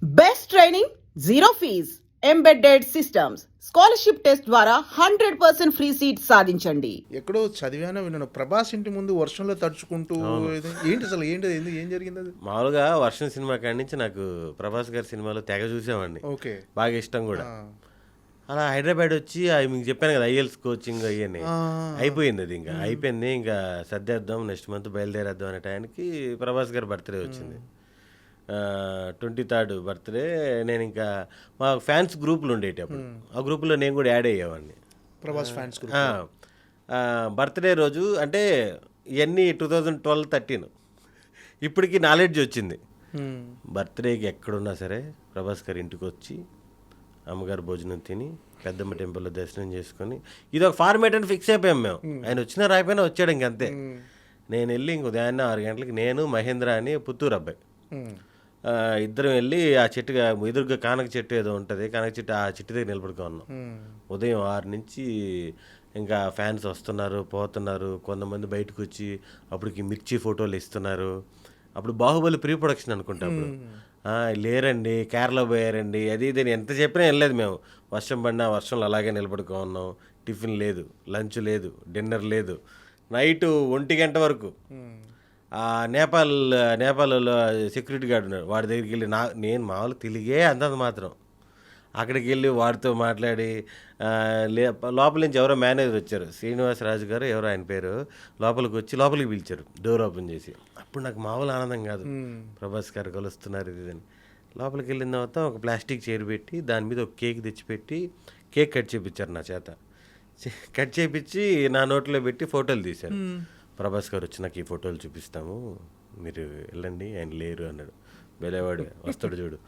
Best training, zero fees, embedded systems, scholarship test ద్వారా 100% free seat సాధించండి. ఎక్కడో చదివానో విన్నాను, ప్రభాస్ ఇంటి ముందు వర్షంలో తడుచుకుంటూ ఏంటి అసలు ఏం జరిగింది అది? మామూలుగా వర్షం సినిమా కాడి నుంచి నాకు ప్రభాస్ గారి సినిమాలో తెగ చూసేవాడిని, ఓకే, బాగా ఇష్టం కూడా. అలా హైదరాబాద్ వచ్చి మీకు చెప్పాను కదా ఐఎల్స్ కోచింగ్ అవన్నీ అయిపోయింది. అది ఇంకా అయిపోయింది, ఇంకా సర్దేద్దాం నెక్స్ట్ మంత్ బయలుదేరేద్దాం అనే టైంకి ప్రభాస్ గారి బర్త్డే వచ్చింది. 23rd birthday. నేను ఇంకా మా ఫ్యాన్స్ గ్రూపులు ఉండేవి అప్పుడు, ఆ గ్రూపులో నేను కూడా యాడ్ అయ్యేవాడిని. ప్రభాస్ ఫ్యాన్స్ బర్త్డే రోజు అంటే ఇవన్నీ 2012-13 ఇప్పటికి నాలెడ్జ్ వచ్చింది. బర్త్డేకి ఎక్కడున్నా సరే ప్రభాస్ గారి ఇంటికి వచ్చి అమ్మగారు భోజనం తిని పెద్దమ్మ టెంపుల్లో దర్శనం చేసుకొని ఇది ఒక ఫార్మేట్ అని ఫిక్స్ అయిపోయాం మేము. ఆయన వచ్చినా రాకపోయినా వచ్చాడు ఇంకంతే. నేను వెళ్ళి ఇంక ఉదయాన్నే 6 గంటలకి నేను మహేంద్ర అని పుత్తూరు అబ్బాయి ఇద్దరం వెళ్ళి ఆ చెట్టుగా ఎదురుగా కానక చెట్టు ఏదో ఉంటుంది, కానక చెట్టు, ఆ చెట్టు దగ్గర నిలబడుకో ఉన్నాం. ఉదయం 6 నుంచి ఇంకా ఫ్యాన్స్ వస్తున్నారు పోతున్నారు, కొంతమంది బయటకు వచ్చి అప్పటికి మిర్చి ఫోటోలు ఇస్తున్నారు. అప్పుడు బాహుబలి ప్రీ ప్రొడక్షన్ అనుకుంటా అప్పుడు. లేరండి కేరళ పోయారండి అది ఇది ఎంత చెప్పినా వెళ్ళలేదు మేము. వర్షం పడినా వర్షంలో అలాగే నిలబడుకో ఉన్నాం. టిఫిన్ లేదు, లంచ్ లేదు, డిన్నర్ లేదు. నైట్ 1 గంట వరకు నేపాల్లో సెక్యూరిటీ గార్డ్ ఉన్నాడు, వాడి దగ్గరికి వెళ్ళి నేను మామూలు తెలుగే అంతంత మాత్రం అక్కడికి వెళ్ళి వాడితో మాట్లాడి లోపల నుంచి ఎవరో మేనేజర్ వచ్చారు, శ్రీనివాసరాజు గారు ఎవరో ఆయన పేరు, లోపలికి వచ్చి లోపలికి పిలిచారు డోర్ ఓపెన్ చేసి. అప్పుడు నాకు మామూలు ఆనందం కాదు, ప్రభాస్ గారు కలుస్తున్నారు ఇది అని. లోపలికి వెళ్ళిన తర్వాత ఒక ప్లాస్టిక్ చైర్ పెట్టి దాని మీద ఒక కేక్ తెచ్చిపెట్టి కేక్ కట్ చేయించారు నా చేత. కట్ చేయించి నా నోట్లో పెట్టి ఫోటోలు తీశారు. ప్రభాస్ గారు వచ్చి నాకు ఈ ఫోటోలు చూపిస్తాము, మీరు వెళ్ళండి, ఆయన లేరు అన్నాడు. బెలేవాడు వస్తాడు చూడు.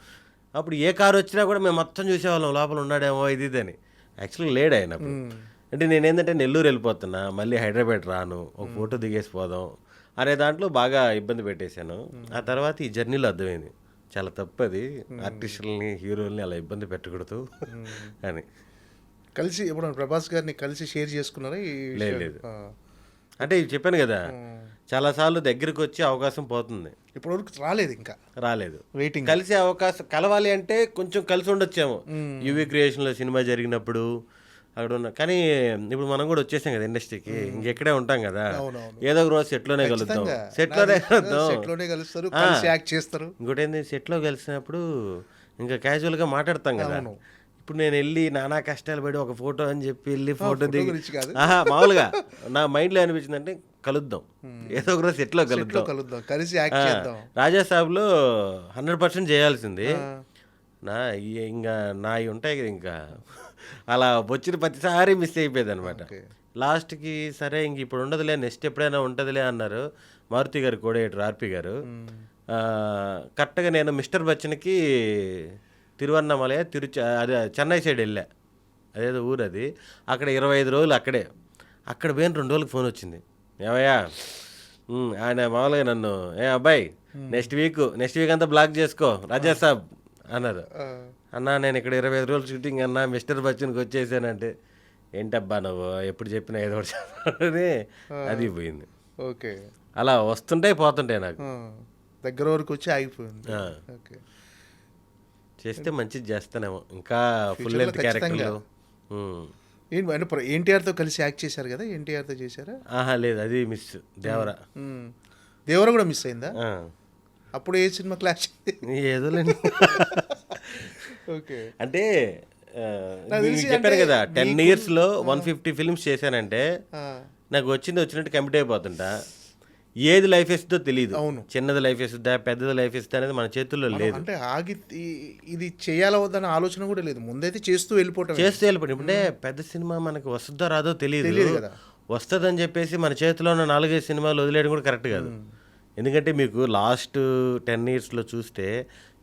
అప్పుడు ఏ కారు వచ్చినా కూడా మేము మొత్తం చూసేవాళ్ళం లోపల ఉన్నాడేమో ఇది అని. యాక్చువల్గా లేడు ఆయన అప్పుడు. అంటే నేనేంటంటే నెల్లూరు వెళ్ళిపోతున్నా, మళ్ళీ హైదరాబాద్ రాను, ఒక ఫోటో దిగేసి పోదాం అనే దాంట్లో బాగా ఇబ్బంది పెట్టేశాను. ఆ తర్వాత ఈ జర్నీలో అర్థమైంది చాలా తప్పది, ఆర్టిస్టులని హీరోల్ని అలా ఇబ్బంది పెట్టకూడదు అని. కలిసి ఇప్పుడు ప్రభాస్ గారిని కలిసి షేర్ చేసుకున్నారా? లేదు, అంటే చెప్పాను కదా చాలాసార్లు దగ్గరికి వచ్చే అవకాశం పోతుంది, ఇప్పటివరకు రాలేదు. వెయిటింగ్. కలిసే అవకాశం, కలవాలి అంటే కొంచెం కలిసి ఉండొచ్చేమో. యూవీ క్రియేషన్లో సినిమా జరిగినప్పుడు అక్కడ ఉన్న, కానీ ఇప్పుడు మనం కూడా వచ్చేసాం కదా ఇండస్ట్రీకి, ఇంకెక్కడే ఉంటాం కదా, ఏదో ఒక రోజు సెట్లోనే కలుద్దాం. ఇంకోటి ఏంది, సెట్లో కలిసినప్పుడు ఇంకా క్యాజువల్గా మాట్లాడతాం కదా. ఇప్పుడు నేను వెళ్ళి నానా కష్టాలు పడి ఒక ఫోటో అని చెప్పి వెళ్ళి ఫోటో దిగి మామూలుగా నా మైండ్లో అనిపించింది అంటే కలుద్దాం, ఏదో ఒక రోజు సెట్లో కలుద్దాం, కలిసి రాజాసాబ్లో 100% చేయాల్సింది. ఇంకా నాయి ఉంటాయి కదా, ఇంకా అలా వచ్చిన ప్రతిసారి మిస్ అయిపోయేది అనమాట. లాస్ట్కి సరే ఇంక ఇప్పుడు ఉండదులే, నెక్స్ట్ ఎప్పుడైనా ఉంటుందిలే అన్నారు మారుతి గారు, కోడేటర్ ఆర్పి గారు. కరెక్ట్గా నేను మిస్టర్ బచ్చన్కి తిరువన్నమలై అదే చెన్నై సైడ్ వెళ్ళా, అదేదో ఊరు అది. అక్కడ 25 రోజులు అక్కడ పోయిన 2 రోజులకు ఫోన్ వచ్చింది, ఏమయ్యా ఆయన మామూలుగా నన్ను అబ్బాయి నెక్స్ట్ వీక్ అంతా బ్లాక్ చేసుకో రాజాసాబ్ అన్నారు. అన్నా నేను ఇక్కడ 25 రోజులు షూటింగ్ అన్నా మిస్టర్ బచ్చన్కి వచ్చేసానంటే, ఏంటబ్బా నువ్వు ఎప్పుడు చెప్పినా ఏదో ఒకటి అది పోయింది. ఓకే, అలా వస్తుంటాయి పోతుంటాయి, నాకు దగ్గర వరకు వచ్చి ఆగిపోయింది. ఓకే, చేస్తే మంచిది చేస్తానేమో, ఇంకా ఫుల్ లెంత్ క్యారెక్టర్లు. ఎన్టీఆర్తో కలిసి యాక్ట్ చేశారు కదా, ఎన్టీఆర్తో చేశారా? లేదు, అది మిస్. దేవర కూడా మిస్ అయిందా? అప్పుడు ఏ సినిమా క్లాష్? ఏదోలేండి. ఓకే, అంటే చెప్పాను కదా 10 yearsలో 150 films చేశానంటే నాకు వచ్చినట్టు కమిట్ అయిపోతుంటా. ఏది లైఫ్ ఇస్తుందో తెలియదు, చిన్నది లైఫ్ ఇస్తుందా పెద్దది లైఫ్ ఇస్తుందా అనేది మన చేతుల్లో లేదు. అంటే ఇది చేయాలా వద్దన్న ఆలోచన కూడా లేదు, ముందైతే చేస్తూ వెళ్ళిపోవటం. ఇప్పుడే పెద్ద సినిమా మనకు వస్తుందో రాదో తెలియదు కదా, వస్తుందని చెప్పేసి మన చేతిలో ఉన్న 4-5 సినిమాలు వదిలేయడం కూడా కరెక్ట్ కాదు. ఎందుకంటే మీకు లాస్ట్ 10 yearsలో చూస్తే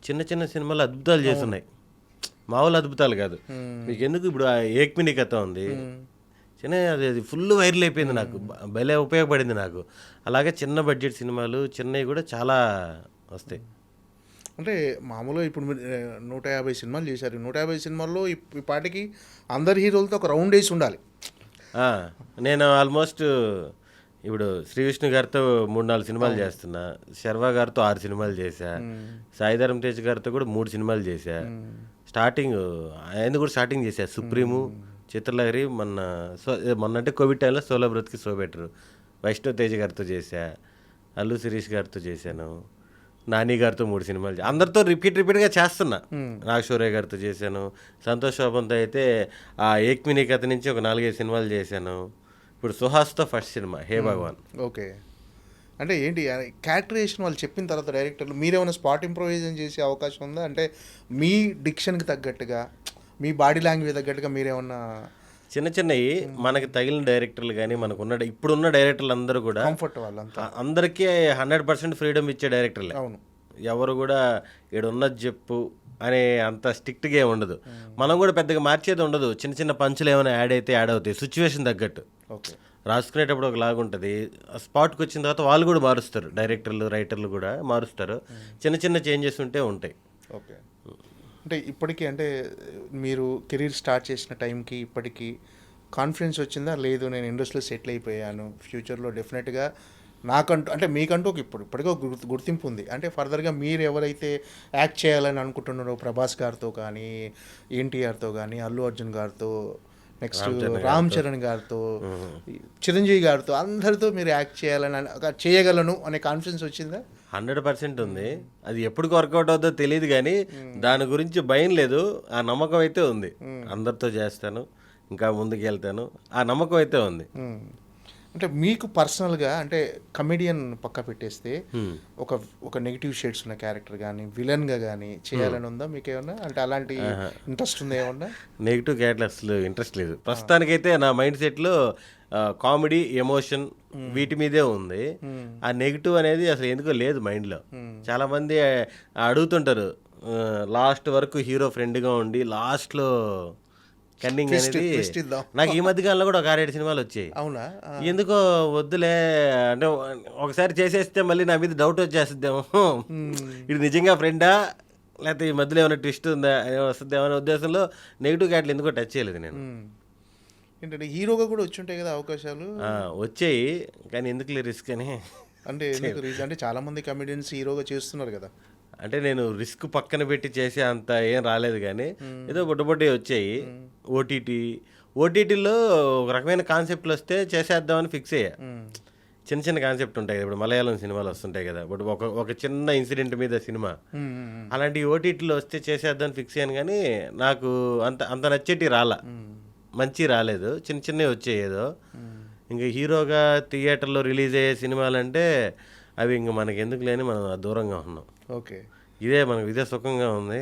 చిన్న చిన్న సినిమాలు అద్భుతాలు చేస్తున్నాయి, మామూలు అద్భుతాలు కాదు. మీకు ఎందుకు ఇప్పుడు ఏక్మిని కథ ఉంది, చిన్న అది ఫుల్ వైరల్ అయిపోయింది, నాకు భలే ఉపయోగపడింది నాకు. అలాగే చిన్న బడ్జెట్ సినిమాలు చిన్నవి కూడా చాలా వస్తాయి. అంటే మామూలుగా ఇప్పుడు 150 సినిమాలు చేశారు, 150 సినిమాల్లో ఈ పాటికి అందరి హీరోలతో ఒక రౌండ్ వేసి ఉండాలి. నేను ఆల్మోస్ట్ ఇప్పుడు శ్రీ విష్ణు గారితో 3-4 సినిమాలు చేస్తున్నా, శర్వా గారితో 6 సినిమాలు చేశా, సాయిధరం తేజ్ గారితో కూడా 3 సినిమాలు చేశా. స్టార్టింగ్ ఆయన కూడా స్టార్టింగ్ చేశా, సుప్రీము, చిత్రలహరి, మొన్న అంటే కోవిడ్ టైంలో సోలో బ్రతికి సో బెటర్, వైష్ణవ్ తేజ్ గారితో చేశా, అల్లు శిరీష్ గారితో చేశాను, నాని గారితో 3 సినిమాలు అందరితో రిపీట్గా చేస్తున్నా. నాగశౌర్య గారితో చేశాను, సంతోష్ శోభన్తో అయితే ఆ ఏక్మినీ కథ నుంచి ఒక 4-5 సినిమాలు చేశాను. ఇప్పుడు సుహాస్తో ఫస్ట్ సినిమా హే భగవాన్. ఓకే. అంటే ఏంటి క్యారెక్టరైజేషన్ వాళ్ళు చెప్పిన తర్వాత డైరెక్టర్లు మీరేమైనా స్పాట్ ఇంప్రొవైజేషన్ చేసే అవకాశం ఉందా? అంటే మీ డిక్షన్కి తగ్గట్టుగా, మీ బాడీ లాంగ్వేజ్ తగ్గట్టుగా మీరేమన్నా చిన్నవి మనకి తగిలిన డైరెక్టర్లు కానీ ఇప్పుడున్న డైరెక్టర్లు అందరూ కూడా కంఫర్ట్ వాళ్ళంతా అందరికీ 100% ఫ్రీడమ్ ఇచ్చే డైరెక్టర్లే. అవును. ఎవరు కూడా ఈడున్నది చెప్పు అనే అంత స్ట్రిక్ట్గా ఉండదు. మనం కూడా పెద్దగా మార్చేది ఉండదు. చిన్న పంచులు ఏమైనా యాడ్ అవుతాయి సిచ్యువేషన్ తగ్గట్టు. ఓకే. రాసుకునేటప్పుడు ఒక లాగా ఉంటుంది, స్పాట్కి వచ్చిన తర్వాత వాళ్ళు కూడా మారుస్తారు, డైరెక్టర్లు రైటర్లు కూడా మారుస్తారు. చిన్న చేంజెస్ ఉంటాయి. ఓకే. అంటే ఇప్పటికీ అంటే మీరు కెరీర్ స్టార్ట్ చేసిన టైంకి ఇప్పటికీ కాన్ఫిడెన్స్ వచ్చిందా? లేదు నేను ఇండస్ట్రీలో సెటిల్ అయిపోయాను, ఫ్యూచర్లో డెఫినెట్గా నాకంటూ అంటే మీకంటూ ఇప్పటికీ ఒక గుర్తింపు ఉంది, అంటే ఫర్దర్గా మీరు ఎవరైతే యాక్ట్ చేయాలని అనుకుంటున్నారో ప్రభాస్ గారితో కానీ, ఎన్టీఆర్తో కానీ, అల్లు అర్జున్ గారితో, నెక్స్ట్ రామ్ చరణ్ గారితో, చిరంజీవి గారితో, అందరితో మీరు యాక్ట్ చేయగలను అనే కాన్ఫిడెన్స్ వచ్చిందా? 100% ఉంది. అది ఎప్పటికి వర్కౌట్ అవుతుందో తెలియదు కానీ దాని గురించి భయం లేదు, ఆ నమ్మకం అయితే ఉంది. అందరితో చేస్తాను, ఇంకా ముందుకు వెళ్తాను, ఆ నమ్మకం అయితే ఉంది. అంటే మీకు పర్సనల్గా అంటే కమెడియన్ పక్క పెట్టేస్తే ఒక నెగిటివ్ షేడ్స్ ఉన్న క్యారెక్టర్ కానీ విలన్గా కానీ చేయాలని ఉందా మీకు ఏమన్నా? అంటే అలాంటి ఇంట్రెస్ట్ ఉందా ఏమన్నా? నెగిటివ్ క్యారెక్టర్స్ ఇంట్రెస్ట్ లేదు ప్రస్తుతానికైతే. నా మైండ్ సెట్లో కామెడీ, ఎమోషన్ వీటి మీదే ఉంది. ఆ నెగిటివ్ అనేది అసలు ఎందుకో లేదు మైండ్లో. చాలామంది అడుగుతుంటారు, లాస్ట్ వరకు హీరో ఫ్రెండ్గా ఉండి లాస్ట్లో కన్నింగ్ అనేది. నాకు ఈ మధ్య కాలంలో కూడా ఒక 6-7 సినిమాలు వచ్చాయి. అవునా? ఎందుకో వద్దులే అంటే ఒకసారి చేసేస్తే మళ్ళీ నా మీద డౌట్ వచ్చేస్తుందేమో, ఇది నిజంగా ఫ్రెండా లేకపోతే ఈ మధ్యలో ఏమైనా ట్విస్ట్ ఉందా వస్తుందేమో అనే ఉద్దేశంలో నెగిటివ్ క్యారెక్టర్ ఎందుకో టచ్ చేయలేదు నేను. ఏంటంటే హీరోగా కూడా వచ్చి ఉంటాయి కదా అవకాశాలు. వచ్చాయి కానీ ఎందుకు రిస్క్ అని. అంటే అంటే చాలా మంది కమెడియన్స్ హీరోగా చేస్తున్నారు కదా. అంటే నేను రిస్క్ పక్కన పెట్టి చేసే అంత ఏం రాలేదు కానీ ఏదో బుడ్డబుడ్డే వచ్చాయి. ఓటీటీలో ఒక రకమైన కాన్సెప్ట్లు వస్తే చేసేద్దామని ఫిక్స్ అయ్యా. చిన్న కాన్సెప్ట్ ఉంటాయి కదా, ఇప్పుడు మలయాళం సినిమాలు వస్తుంటాయి కదా, ఇప్పుడు ఒక చిన్న ఇన్సిడెంట్ మీద సినిమా, అలాంటి ఓటీటీలో వస్తే చేసేద్దామని ఫిక్స్ అయ్యాను. కానీ నాకు అంత నచ్చేటి మంచి రాలేదు, చిన్నవి వచ్చాయి ఏదో. ఇంకా హీరోగా థియేటర్లో రిలీజ్ అయ్యే సినిమాలంటే అవి ఇంక మనకి ఎందుకు లేని మనం దూరంగా ఉన్నాం. ఓకే. ఇదే సుఖంగా ఉంది.